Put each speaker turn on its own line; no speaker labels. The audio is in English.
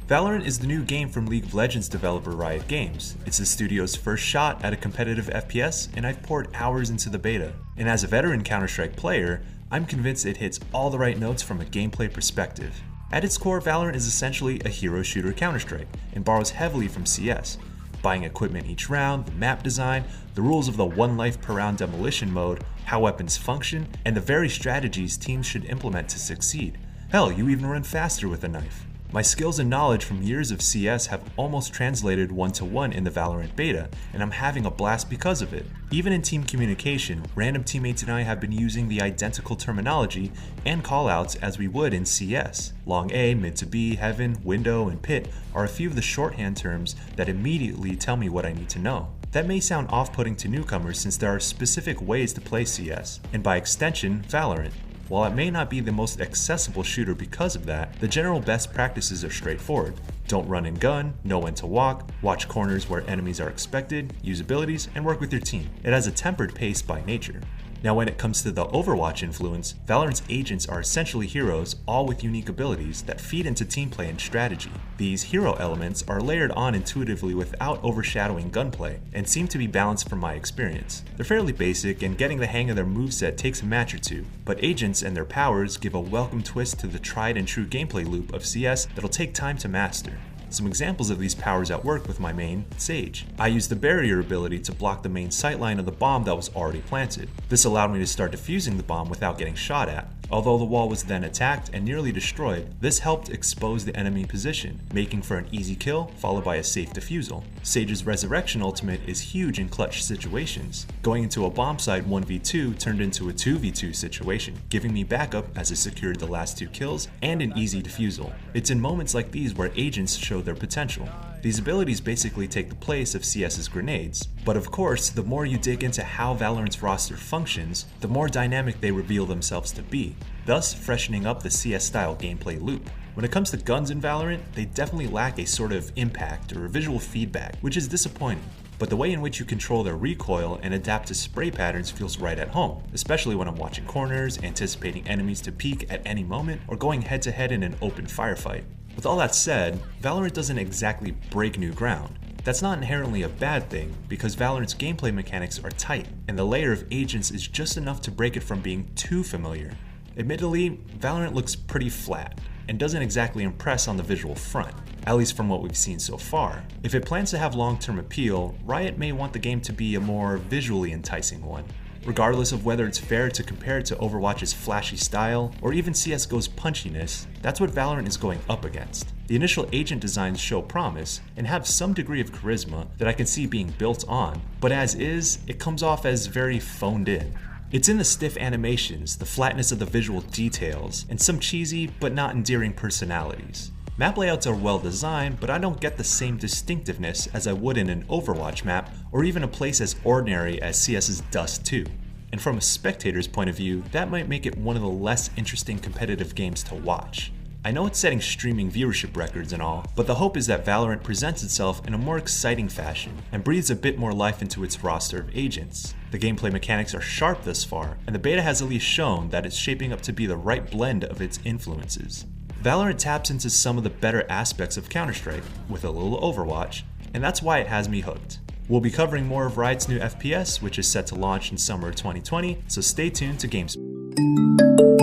Valorant is the new game from League of Legends developer Riot Games. It's the studio's first shot at a competitive FPS, and I've poured hours into the beta. And as a veteran Counter-Strike player, I'm convinced it hits all the right notes from a gameplay perspective. At its core, Valorant is essentially a hero shooter Counter-Strike, and borrows heavily from CS. Buying equipment each round, the map design, the rules of the one life per round demolition mode, how weapons function, and the very strategies teams should implement to succeed. Hell, you even run faster with a knife. My skills and knowledge from years of CS have almost translated one-to-one in the Valorant beta, and I'm having a blast because of it. Even in team communication, random teammates and I have been using the identical terminology and callouts as we would in CS. Long A, mid to B, heaven, window, and pit are a few of the shorthand terms that immediately tell me what I need to know. That may sound off-putting to newcomers since there are specific ways to play CS, and by extension, Valorant. While it may not be the most accessible shooter because of that, the general best practices are straightforward. Don't run and gun, know when to walk, watch corners where enemies are expected, use abilities, and work with your team. It has a tempered pace by nature. Now when it comes to the Overwatch influence, Valorant's agents are essentially heroes, all with unique abilities that feed into team play and strategy. These hero elements are layered on intuitively without overshadowing gunplay, and seem to be balanced from my experience. They're fairly basic, and getting the hang of their moveset takes a match or two, but agents and their powers give a welcome twist to the tried and true gameplay loop of CS that'll take time to master. Some examples of these powers at work with my main, Sage. I used the barrier ability to block the main sightline of the bomb that was already planted. This allowed me to start defusing the bomb without getting shot at. Although the wall was then attacked and nearly destroyed, this helped expose the enemy position, making for an easy kill followed by a safe defusal. Sage's Resurrection ultimate is huge in clutch situations. Going into a bomb site 1v2 turned into a 2v2 situation, giving me backup as it secured the last 2 kills and an easy defusal. It's in moments like these where agents show their potential. These abilities basically take the place of CS's grenades, but of course, the more you dig into how Valorant's roster functions, the more dynamic they reveal themselves to be, thus freshening up the CS-style gameplay loop. When it comes to guns in Valorant, they definitely lack a sort of impact or visual feedback, which is disappointing. But the way in which you control their recoil and adapt to spray patterns feels right at home, especially when I'm watching corners, anticipating enemies to peek at any moment, or going head-to-head in an open firefight. With all that said, Valorant doesn't exactly break new ground. That's not inherently a bad thing, because Valorant's gameplay mechanics are tight, and the layer of agents is just enough to break it from being too familiar. Admittedly, Valorant looks pretty flat, and doesn't exactly impress on the visual front, at least from what we've seen so far. If it plans to have long-term appeal, Riot may want the game to be a more visually enticing one. Regardless of whether it's fair to compare it to Overwatch's flashy style, or even CSGO's punchiness, that's what Valorant is going up against. The initial agent designs show promise, and have some degree of charisma that I can see being built on, but as is, it comes off as very phoned in. It's in the stiff animations, the flatness of the visual details, and some cheesy but not endearing personalities. Map layouts are well designed, but I don't get the same distinctiveness as I would in an Overwatch map, or even a place as ordinary as CS's Dust 2. And from a spectator's point of view, that might make it one of the less interesting competitive games to watch. I know it's setting streaming viewership records and all, but the hope is that Valorant presents itself in a more exciting fashion, and breathes a bit more life into its roster of agents. The gameplay mechanics are sharp thus far, and the beta has at least shown that it's shaping up to be the right blend of its influences. Valorant taps into some of the better aspects of Counter-Strike, with a little Overwatch, and that's why it has me hooked. We'll be covering more of Riot's new FPS, which is set to launch in summer 2020, so stay tuned to GameSpot.